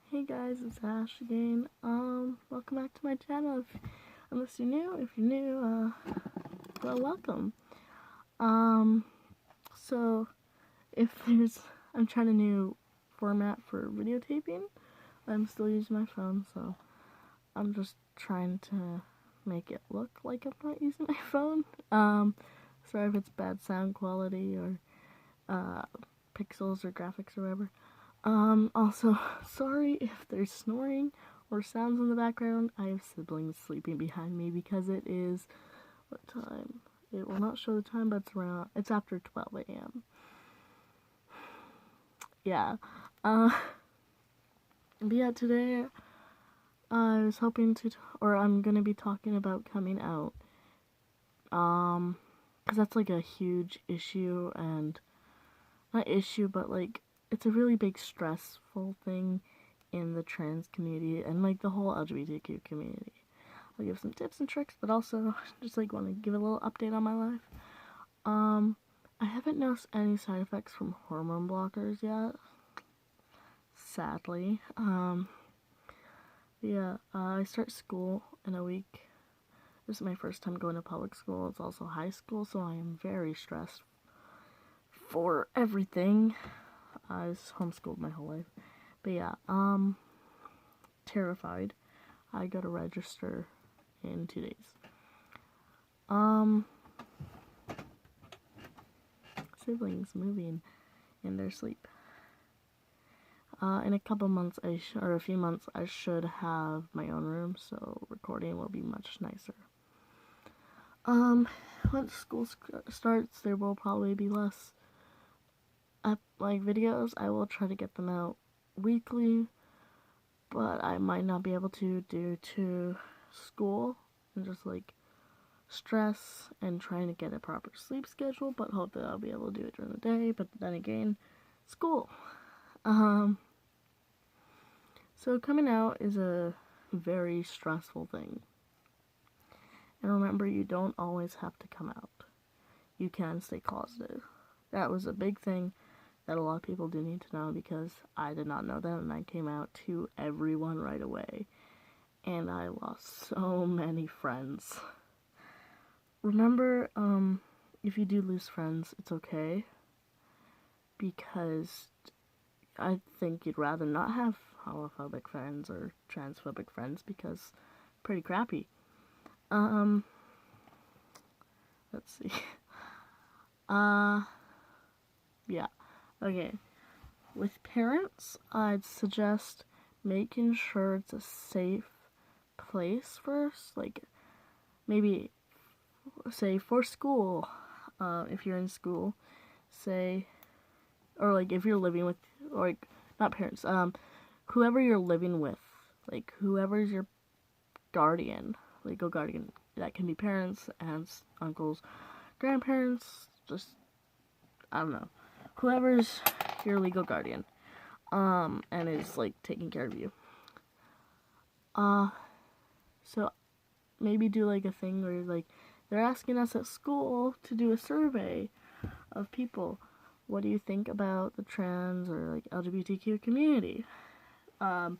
Hey guys, it's Ash again. Welcome back to my channel. Unless you're new, if you're new, well, welcome. Um, so I'm trying a new format for videotaping. I'm still using my phone, so I'm just trying to make it look like I'm not using my phone. Sorry if it's bad sound quality or, pixels or graphics or whatever. Also, sorry if there's snoring or sounds in the background. I have siblings sleeping behind me because it is, what time? It will not show the time, but it's after 12 a.m. Yeah. Uh, but yeah, today I was hoping or I'm gonna be talking about coming out. Because that's like a huge issue, and not issue, but like, it's a really big stressful thing in the trans community and like the whole LGBTQ community. I'll give some tips and tricks, but also just like want to give a little update on my life. I haven't noticed any side effects from hormone blockers yet, sadly. Yeah, I start school in a week. This is my first time going to public school. It's also high school, so I am very stressed for everything. I was homeschooled my whole life. But yeah, terrified. I gotta register in 2 days. Siblings moving in their sleep. In a couple months, or a few months, I should have my own room, so recording will be much nicer. Once school starts, there will probably be less videos. I will try to get them out weekly, but I might not be able to due to school and just like stress and trying to get a proper sleep schedule, but hope that I'll be able to do it during the day. But then again, school. So coming out is a very stressful thing. And remember, you don't always have to come out. You can stay closeted. That was a big thing that a lot of people do need to know, because I did not know that, and I came out to everyone right away. And I lost so many friends. Remember, if you do lose friends, it's okay. Because I think you'd rather not have homophobic friends or transphobic friends, because pretty crappy. Let's see. Yeah. Okay. With parents, I'd suggest making sure it's a safe place first. Like, maybe, say, for school, if you're in school, say, or like if you're living with, or like, not parents, whoever you're living with, like, whoever's your guardian, legal guardian, that can be parents, aunts, uncles, grandparents, just, I don't know, whoever's your legal guardian, and is like taking care of you. So maybe do like a thing where like they're asking us at school to do a survey of people. What do you think about the trans or like LGBTQ community? I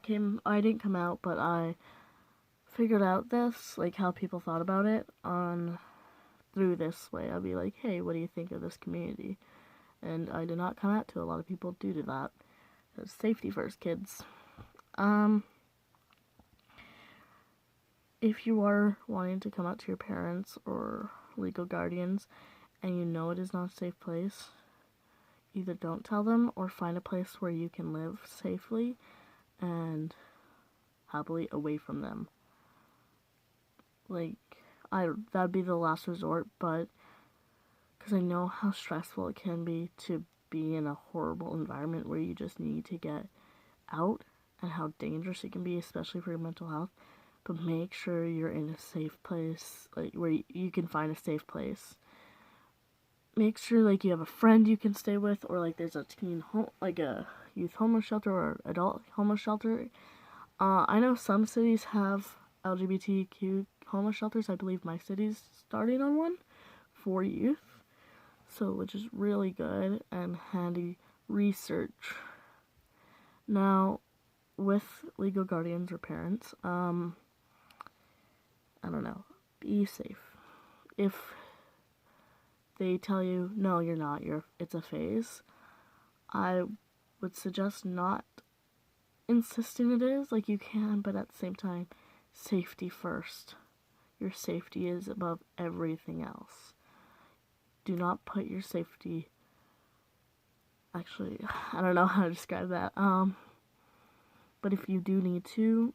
didn't come out, but I figured out this, like how people thought about it through this way. I'll be like, hey, what do you think of this community? And I did not come out to a lot of people due to that. It's safety first, kids. If you are wanting to come out to your parents or legal guardians and you know it is not a safe place, either don't tell them or find a place where you can live safely and happily away from them. Like, that'd be the last resort, but because I know how stressful it can be to be in a horrible environment where you just need to get out, and how dangerous it can be, especially for your mental health. But make sure you're in a safe place, like where you can find a safe place. Make sure like you have a friend you can stay with, or like there's a like a youth homeless shelter or adult homeless shelter. I know some cities have LGBTQ homeless shelters. I believe my city's starting on one for youth, so which is really good and handy research. Now, with legal guardians or parents, I don't know, be safe. If they tell you, no, you're not, it's a phase, I would suggest not insisting it is. Like, you can, but at the same time, safety first. Your safety is above everything else. Do not put your safety, actually, I don't know how to describe that, but if you do need to,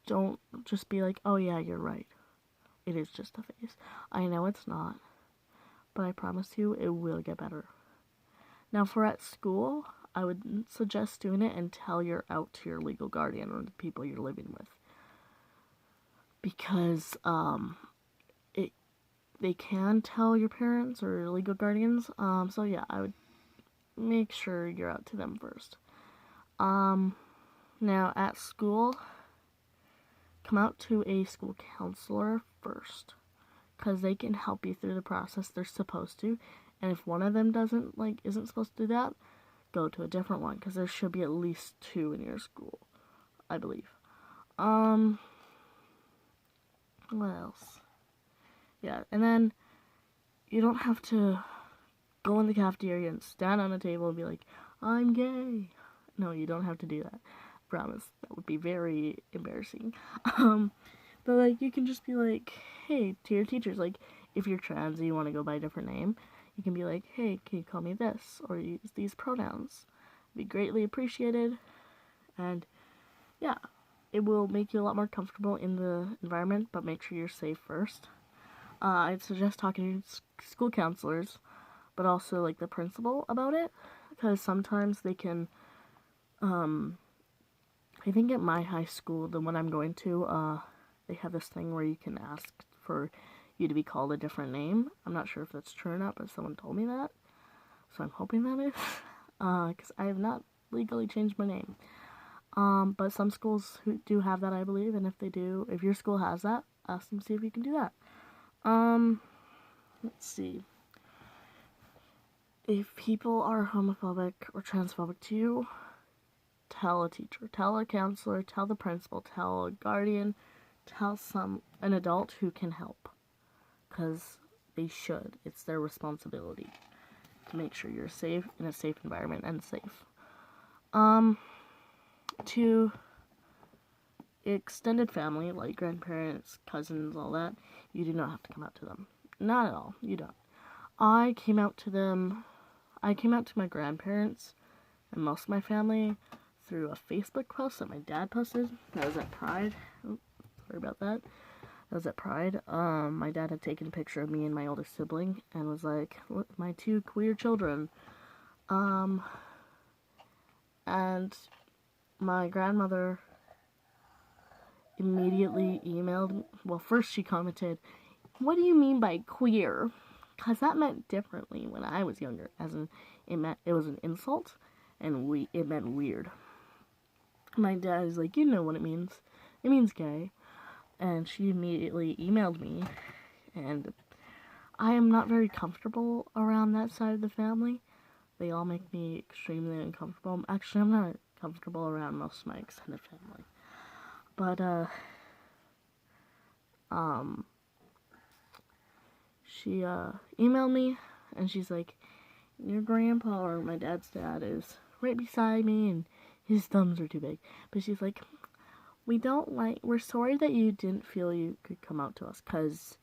don't just be like, oh yeah, you're right, it is just a phase. I know it's not, but I promise you it will get better. Now, for at school, I would suggest doing it until you're out to your legal guardian or the people you're living with, because they can tell your parents or your legal guardians. So yeah, I would make sure you're out to them first. Now at school, come out to a school counselor first, because they can help you through the process. They're supposed to, and if one of them isn't supposed to do that, go to a different one, because there should be at least 2 in your school, I believe. What else? Yeah, and then you don't have to go in the cafeteria and stand on a table and be like, I'm gay. No, you don't have to do that. Promise. That would be very embarrassing. But like, you can just be like, hey, to your teachers, like, if you're trans and you want to go by a different name, you can be like, hey, can you call me this, or use these pronouns? It'd be greatly appreciated. And yeah, it will make you a lot more comfortable in the environment, but make sure you're safe first. I'd suggest talking to school counselors, but also like the principal about it, because sometimes they can, I think at my high school, the one I'm going to, they have this thing where you can ask for you to be called a different name. I'm not sure if that's true or not, but someone told me that, so I'm hoping that is, because I have not legally changed my name. But some schools who do have that, I believe, and if they do, if your school has that, ask them to see if you can do that. Let's see. If people are homophobic or transphobic to you, tell a teacher, tell a counselor, tell the principal, tell a guardian, tell an adult who can help, because they should. It's their responsibility to make sure you're safe, in a safe environment, and safe. To extended family, like grandparents, cousins, all that, you do not have to come out to them. Not at all. You don't. I came out to my grandparents and most of my family through a Facebook post that my dad posted. That was at Pride. Oh, sorry about that. That was at Pride. My dad had taken a picture of me and my older sibling and was like, look, my 2 queer children. And my grandmother immediately emailed, well, first she commented, what do you mean by queer? Because that meant differently when I was younger, as in, it was an insult, and it meant weird. My dad is like, you know what it means. It means gay. And she immediately emailed me, and I am not very comfortable around that side of the family. They all make me extremely uncomfortable. Actually, I'm not comfortable around most of my extended family. But, she, emailed me, and she's like, your grandpa, or my dad's dad, is right beside me, and his thumbs are too big. But she's like, we're sorry that you didn't feel you could come out to us, because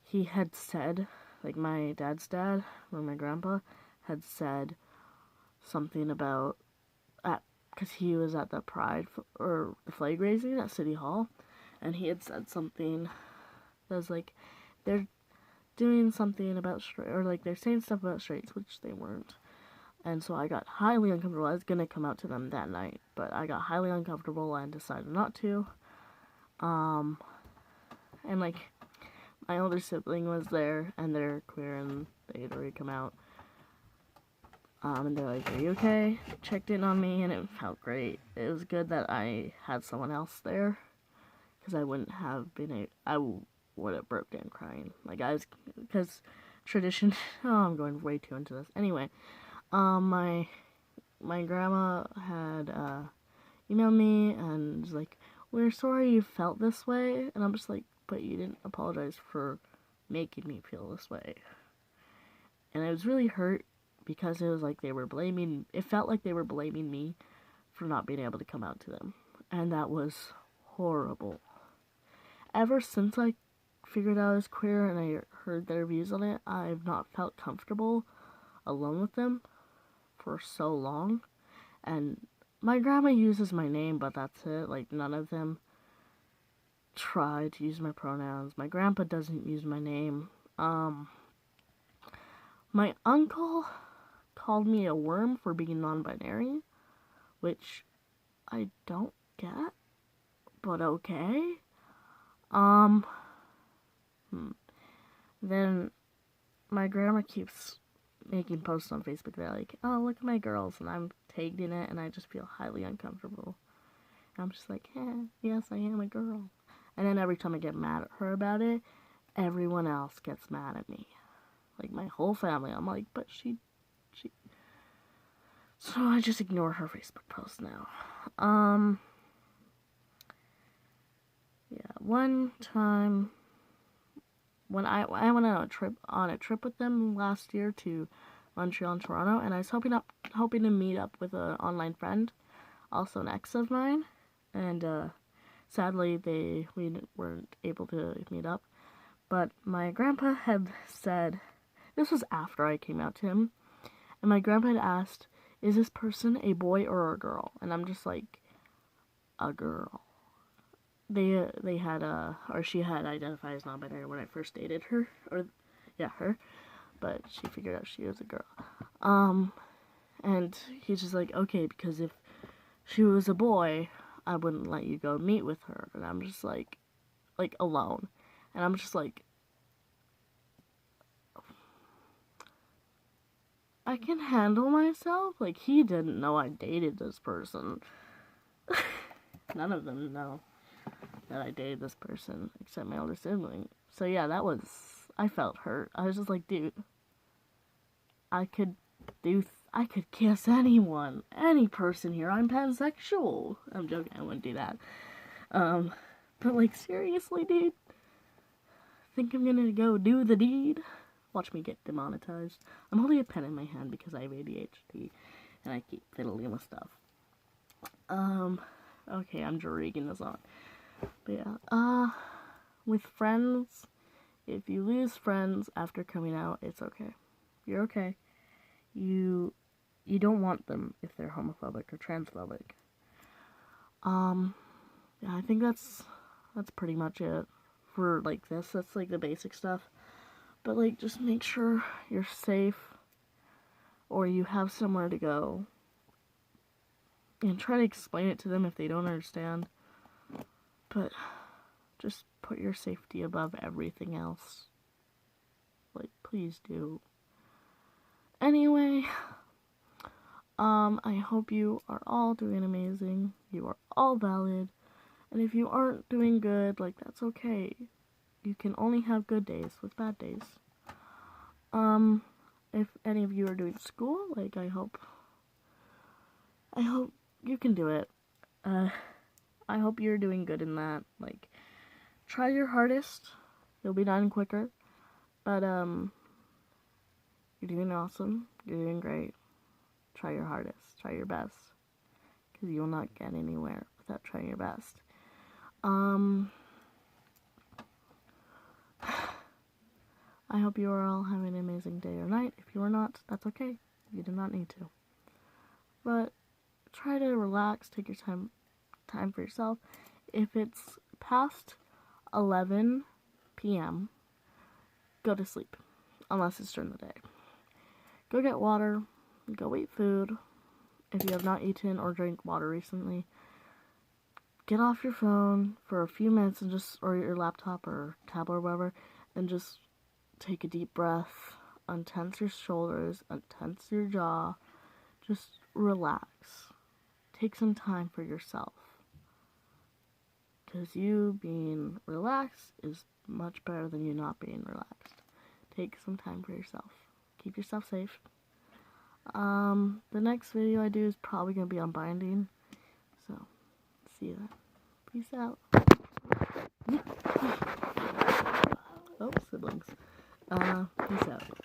he had said, like, my dad's dad, or my grandpa, had said something about, because he was at the Pride, or the flag raising at City Hall, and he had said something that was like, they're doing something about or like they're saying stuff about straights, which they weren't. And so I got highly uncomfortable. I was gonna come out to them that night, but I got highly uncomfortable and decided not to. And like, my older sibling was there, and they're queer, and they had already come out. And they're like, are you okay? They checked in on me, and it felt great. It was good that I had someone else there, because I wouldn't have been I would have broke down crying. Like, because tradition, I'm going way too into this. Anyway, my grandma had, emailed me and was like, we're sorry you felt this way. And I'm just like, but you didn't apologize for making me feel this way. And I was really hurt because it was like it felt like they were blaming me for not being able to come out to them. And that was horrible. Ever since I figured out I was queer and I heard their views on it, I've not felt comfortable alone with them for so long. And my grandma uses my name, but that's it. Like, none of them try to use my pronouns. My grandpa doesn't use my name. My uncle called me a worm for being non-binary, which I don't get, but okay. Then my grandma keeps making posts on Facebook that are like, oh, look at my girls, and I'm tagged in it, and I just feel highly uncomfortable. And I'm just like, yes, I am a girl. And then every time I get mad at her about it, everyone else gets mad at me. Like, my whole family. I'm like, but she... So I just ignore her Facebook posts now. Yeah, one time when I went on a trip with them last year to Montreal and Toronto, and I was hoping to meet up with an online friend, also an ex of mine, and sadly we weren't able to meet up. But my grandpa had said, this was after I came out to him, and my grandpa had asked, is this person a boy or a girl? And I'm just like, a girl. They had or she had identified as non-binary when I first dated her, her, but she figured out she was a girl. And he's just like, okay, because if she was a boy, I wouldn't let you go meet with her. And I'm just like alone. And I'm just like, I can handle myself. Like, he didn't know I dated this person. None of them know that I dated this person except my older sibling. So yeah, I felt hurt. I was just like, dude, I could kiss anyone, any person here. I'm pansexual. I'm joking, I wouldn't do that. But like, seriously, dude, think I'm gonna go do the deed? Watch me get demonetized. I'm holding a pen in my hand because I have ADHD and I keep fiddling with stuff. Okay, I'm dragging this on. But yeah, with friends, if you lose friends after coming out, it's okay. You're okay. You don't want them if they're homophobic or transphobic. Yeah, I think that's pretty much it for like this. That's like the basic stuff. But like, just make sure you're safe or you have somewhere to go. And try to explain it to them if they don't understand. But just put your safety above everything else. Like, please do. Anyway, I hope you are all doing amazing. You are all valid. And if you aren't doing good, like, that's okay. You can only have good days with bad days. If any of you are doing school, like, I hope you can do it. I hope you're doing good in that. Like, try your hardest. You'll be done quicker. But, you're doing awesome. You're doing great. Try your hardest. Try your best. Because you will not get anywhere without trying your best. I hope you are all having an amazing day or night. If you are not, that's okay. You do not need to. But try to relax. Take your time for yourself. If it's past 11 p.m., go to sleep. Unless it's during the day. Go get water. Go eat food. If you have not eaten or drank water recently, get off your phone for a few minutes and or your laptop or tablet or whatever, and just take a deep breath. Untense your shoulders. Untense your jaw. Just relax. Take some time for yourself. Because you being relaxed is much better than you not being relaxed. Take some time for yourself. Keep yourself safe. The next video I do is probably going to be on binding. So, see you then. Peace out. Oh, siblings. Peace out.